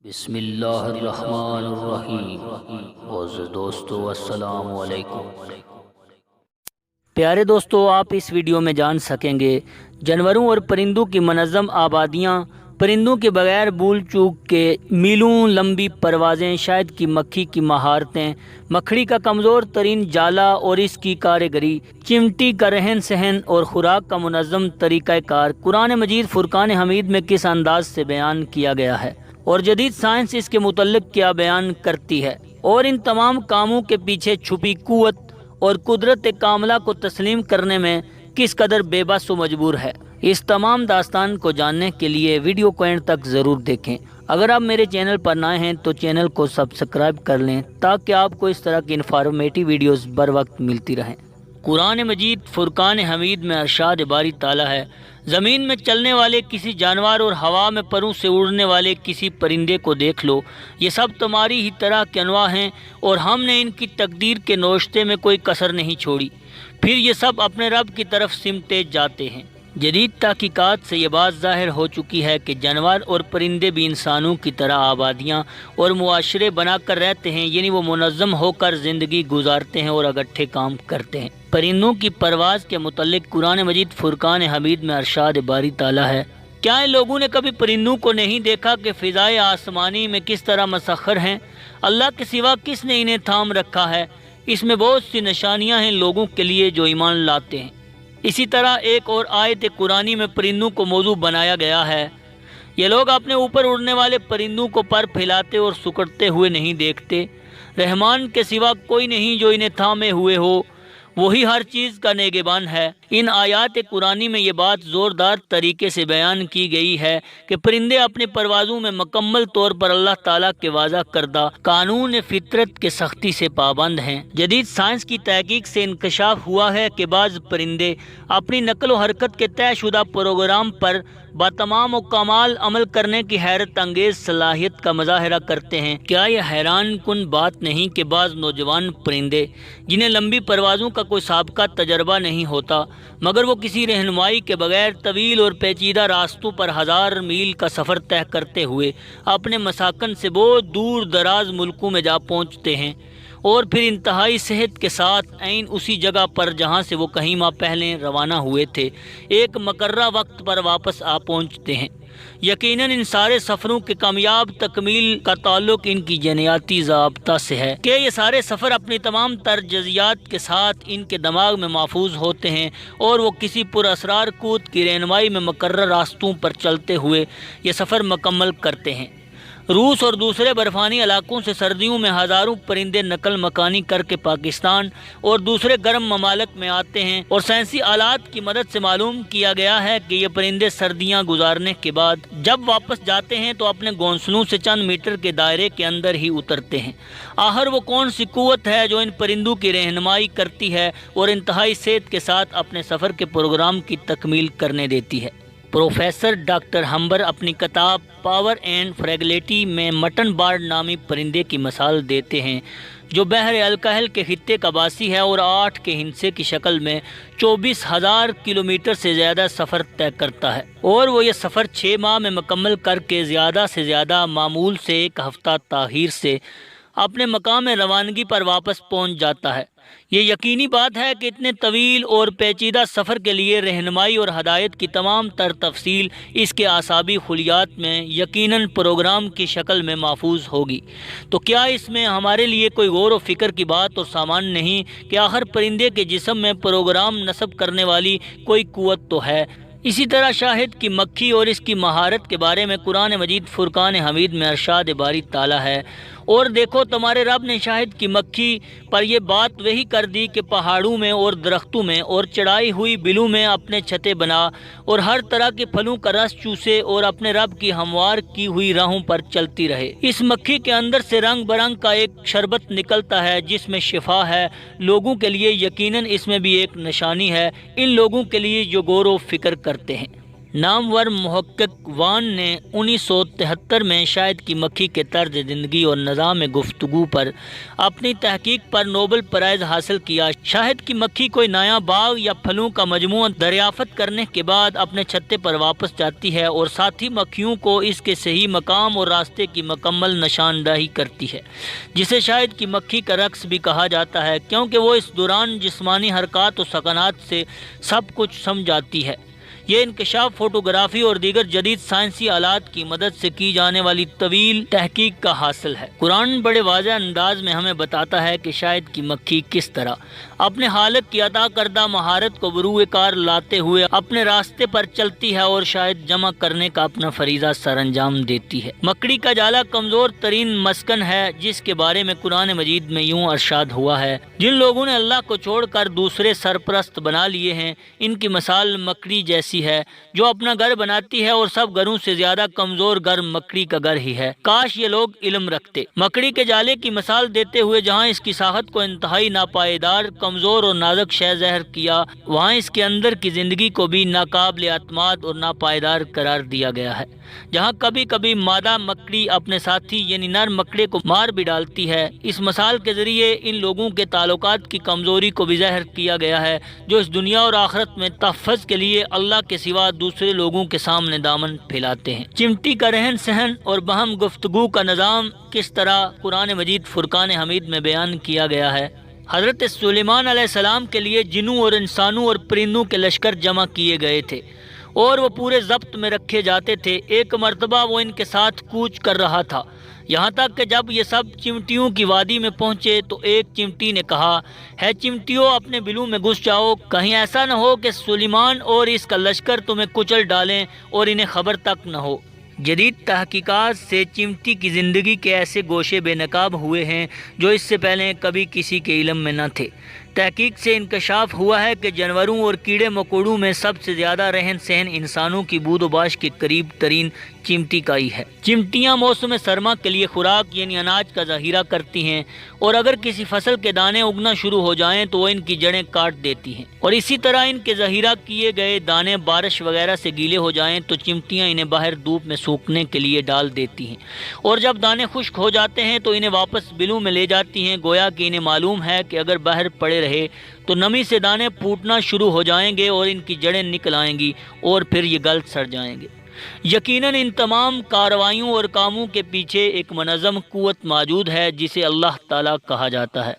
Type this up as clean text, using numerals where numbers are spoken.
بسم اللہ الرحمن الرحیم۔ معزز دوستو السلام علیکم۔ پیارے دوستو، آپ اس ویڈیو میں جان سکیں گے جانوروں اور پرندوں کی منظم آبادیاں، پرندوں کے بغیر بول چوک کے میلوں لمبی پروازیں، شاید کی مکھی کی مہارتیں، مکھڑی کا کمزور ترین جالا اور اس کی کارگری، چمٹی کا رہن سہن اور خوراک کا منظم طریقہ کار قرآن مجید فرقان حمید میں کس انداز سے بیان کیا گیا ہے اور جدید سائنس اس کے متعلق کیا بیان کرتی ہے، اور ان تمام کاموں کے پیچھے چھپی قوت اور قدرت کاملہ کو تسلیم کرنے میں کس قدر بے بس و مجبور ہے۔ اس تمام داستان کو جاننے کے لیے ویڈیو کو اینڈ تک ضرور دیکھیں۔ اگر آپ میرے چینل پر نئے ہیں تو چینل کو سبسکرائب کر لیں تاکہ آپ کو اس طرح کی انفارمیٹی ویڈیوز بر وقت ملتی رہیں۔ قرآن مجید فرقان حمید میں ارشاد باری تعالیٰ ہے، زمین میں چلنے والے کسی جانور اور ہوا میں پروں سے اڑنے والے کسی پرندے کو دیکھ لو، یہ سب تمہاری ہی طرح کے انواع ہیں اور ہم نے ان کی تقدیر کے نوشتے میں کوئی کسر نہیں چھوڑی، پھر یہ سب اپنے رب کی طرف سمٹے جاتے ہیں۔ جدید تحقیقات سے یہ بات ظاہر ہو چکی ہے کہ جانور اور پرندے بھی انسانوں کی طرح آبادیاں اور معاشرے بنا کر رہتے ہیں، یعنی وہ منظم ہو کر زندگی گزارتے ہیں اور اکٹھے کام کرتے ہیں۔ پرندوں کی پرواز کے متعلق قرآن مجید فرقان حمید میں ارشاد باری تعالیٰ ہے، کیا ان لوگوں نے کبھی پرندوں کو نہیں دیکھا کہ فضائے آسمانی میں کس طرح مسخر ہیں؟ اللہ کے سوا کس نے انہیں تھام رکھا ہے؟ اس میں بہت سی نشانیاں ہیں لوگوں کے لیے جو ایمان لاتے ہیں۔ اسی طرح ایک اور آیت قرآنی میں پرندوں کو موضوع بنایا گیا ہے، یہ لوگ اپنے اوپر اڑنے والے پرندوں کو پر پھیلاتے اور سکڑتے ہوئے نہیں دیکھتے، رحمان کے سوا کوئی نہیں جو انہیں تھامے ہوئے ہو، وہی ہر چیز کا نگہبان ہے۔ ان آیات قرآنی میں یہ بات زوردار طریقے سے بیان کی گئی ہے کہ پرندے اپنے پروازوں میں مکمل طور پر اللہ تعالیٰ کے واضح کردہ قانون فطرت کے سختی سے پابند ہیں۔ جدید سائنس کی تحقیق سے انکشاف ہوا ہے کہ بعض پرندے اپنی نقل و حرکت کے طے شدہ پروگرام پر بتمام و کمال عمل کرنے کی حیرت انگیز صلاحیت کا مظاہرہ کرتے ہیں۔ کیا یہ حیران کن بات نہیں کہ بعض نوجوان پرندے جنہیں لمبی پروازوں کا کوئی سابقہ تجربہ نہیں ہوتا، مگر وہ کسی رہنمائی کے بغیر طویل اور پیچیدہ راستوں پر ہزار میل کا سفر طے کرتے ہوئے اپنے مساکن سے بہت دور دراز ملکوں میں جا پہنچتے ہیں اور پھر انتہائی صحت کے ساتھ عین اسی جگہ پر جہاں سے وہ کہیں ماہ پہلے روانہ ہوئے تھے ایک مقررہ وقت پر واپس آ پہنچتے ہیں؟ یقیناً ان سارے سفروں کے کامیاب تکمیل کا تعلق ان کی جینیاتی ضابطہ سے ہے کہ یہ سارے سفر اپنی تمام تر جزیات کے ساتھ ان کے دماغ میں محفوظ ہوتے ہیں اور وہ کسی پر اسرار قوت کی رہنمائی میں مقرر راستوں پر چلتے ہوئے یہ سفر مکمل کرتے ہیں۔ روس اور دوسرے برفانی علاقوں سے سردیوں میں ہزاروں پرندے نقل مکانی کر کے پاکستان اور دوسرے گرم ممالک میں آتے ہیں، اور سائنسی آلات کی مدد سے معلوم کیا گیا ہے کہ یہ پرندے سردیاں گزارنے کے بعد جب واپس جاتے ہیں تو اپنے گھونسلوں سے چند میٹر کے دائرے کے اندر ہی اترتے ہیں۔ آخر وہ کون سی قوت ہے جو ان پرندوں کی رہنمائی کرتی ہے اور انتہائی صحت کے ساتھ اپنے سفر کے پروگرام کی تکمیل کرنے دیتی ہے؟ پروفیسر ڈاکٹر ہمبر اپنی کتاب پاور اینڈ فریگلٹی میں مٹن بارڈ نامی پرندے کی مثال دیتے ہیں جو بحر الکاہل کے خطے کا باسی ہے اور 8 کے ہندسے کی شکل میں 24,000 کلومیٹر سے زیادہ سفر طے کرتا ہے، اور وہ یہ سفر 6 ماہ میں مکمل کر کے زیادہ سے زیادہ معمول سے 1 ہفتہ تاخیر سے اپنے مقام روانگی پر واپس پہنچ جاتا ہے۔ یہ یقینی بات ہے کہ اتنے طویل اور پیچیدہ سفر کے لیے رہنمائی اور ہدایت کی تمام تر تفصیل اس کے اعصابی خلیات میں یقیناً پروگرام کی شکل میں محفوظ ہوگی۔ تو کیا اس میں ہمارے لیے کوئی غور و فکر کی بات اور سامان نہیں کہ آخر پرندے کے جسم میں پروگرام نصب کرنے والی کوئی قوت تو ہے؟ اسی طرح شاہد کی مکھی اور اس کی مہارت کے بارے میں قرآن مجید فرقان حمید میں ارشاد باری تعالیٰ ہے، اور دیکھو تمہارے رب نے شاہد کی مکھی پر یہ بات وہی کر دی کہ پہاڑوں میں اور درختوں میں اور چڑھائی ہوئی بلوں میں اپنے چھتے بنا اور ہر طرح کے پھلوں کا رس چوسے اور اپنے رب کی ہموار کی ہوئی راہوں پر چلتی رہے۔ اس مکھی کے اندر سے رنگ برنگ کا ایک شربت نکلتا ہے جس میں شفا ہے، لوگوں کے لیے یقیناً اس میں بھی ایک نشانی ہے، ان لوگوں کے لیے جو غور و فکر کرتے ہیں۔ نامور محقق وان نے 1973 میں شاہد کی مکھی کے طرز زندگی اور نظام گفتگو پر اپنی تحقیق پر نوبل پرائز حاصل کیا۔ شاہد کی مکھی کوئی نیا باغ یا پھلوں کا مجموعہ دریافت کرنے کے بعد اپنے چھتے پر واپس جاتی ہے اور ساتھی مکھیوں کو اس کے صحیح مقام اور راستے کی مکمل نشاندہی کرتی ہے، جسے شاہد کی مکھی کا رقص بھی کہا جاتا ہے، کیونکہ وہ اس دوران جسمانی حرکات و سکنات سے سب کچھ سمجھاتی ہے۔ یہ انکشاف فوٹوگرافی اور دیگر جدید سائنسی آلات کی مدد سے کی جانے والی طویل تحقیق کا حاصل ہے۔ قرآن بڑے واضح انداز میں ہمیں بتاتا ہے کہ شاہد کی مکھی کس طرح اپنے خالق کی عطا کردہ مہارت کو بروئے کار لاتے ہوئے اپنے راستے پر چلتی ہے اور شاہد جمع کرنے کا اپنا فریضہ سر انجام دیتی ہے۔ مکڑی کا جالا کمزور ترین مسکن ہے، جس کے بارے میں قرآن مجید میں یوں ارشاد ہوا ہے: جن لوگوں نے اللہ کو چھوڑ کر دوسرے سرپرست بنا لیے ہیں، ان کی مثال مکڑی جیسی ہے جو اپنا گھر بناتی ہے، اور سب گھروں سے زیادہ کمزور گھر مکڑی کا گھر ہی ہے۔ کاش یہ لوگ علم رکھتے۔ مکڑی کے جالے کی مثال دیتے ہوئے جہاں اس کی ساخت کو انتہائی ناپائیدار، کمزور اور نازک شے زہر کیا، وہاں اس کے اندر کی زندگی کو بھی ناقابل اعتماد اور ناپائیدار قرار دیا گیا ہے۔ جہاں کبھی کبھی مادہ مکڑی اپنے ساتھی یعنی نر مکڑے کو مار بھی ڈالتی ہے، اس مثال کے ذریعے ان لوگوں کے تعلقات کی کمزوری کو بھی ظاہر کیا گیا ہے جو اس دنیا اور آخرت میں تحفظ کے لیے اللہ کے سوا دوسرے لوگوں کے سامنے دامن پھیلاتے ہیں۔ چمٹی کا رہن سہن اور باہم گفتگو کا نظام کس طرح قرآن مجید فرقان حمید میں بیان کیا گیا ہے۔ حضرت سلیمان علیہ السلام کے لیے جنوں اور انسانوں اور پرندوں کے لشکر جمع کیے گئے تھے اور وہ پورے ضبط میں رکھے جاتے تھے۔ ایک مرتبہ وہ ان کے ساتھ کوچ کر رہا تھا، یہاں تک کہ جب یہ سب چمٹیوں کی وادی میں پہنچے تو ایک چمٹی نے کہا: ہے چمٹیوں، اپنے بلوں میں گھس جاؤ، کہیں ایسا نہ ہو کہ سلیمان اور اس کا لشکر تمہیں کچل ڈالیں اور انہیں خبر تک نہ ہو۔ جدید تحقیقات سے چمٹی کی زندگی کے ایسے گوشے بے نقاب ہوئے ہیں جو اس سے پہلے کبھی کسی کے علم میں نہ تھے۔ تحقیق سے انکشاف ہوا ہے کہ جانوروں اور کیڑے مکوڑوں میں سب سے زیادہ رہن سہن انسانوں کی بود و باش کے قریب ترین چمٹی کا ہی ہے۔ چمٹیاں موسم سرما کے لیے خوراک یعنی اناج کا ذخیرہ کرتی ہیں، اور اگر کسی فصل کے دانے اگنا شروع ہو جائیں تو وہ ان کی جڑیں کاٹ دیتی ہیں، اور اسی طرح ان کے ذخیرہ کیے گئے دانے بارش وغیرہ سے گیلے ہو جائیں تو چمٹیاں انہیں باہر دھوپ میں سوکھنے کے لیے ڈال دیتی ہیں، اور جب دانے خشک ہو جاتے ہیں تو انہیں واپس بلوں میں لے جاتی ہیں، گویا کہ انہیں معلوم ہے کہ اگر باہر پڑے رہے تو نمی سے دانے پھوٹنا شروع ہو جائیں گے اور ان کی جڑیں نکل آئیں گی اور پھر یہ گل سڑ جائیں گے۔ یقیناً ان تمام کارروائیوں اور کاموں کے پیچھے ایک منظم قوت موجود ہے جسے اللہ تعالیٰ کہا جاتا ہے۔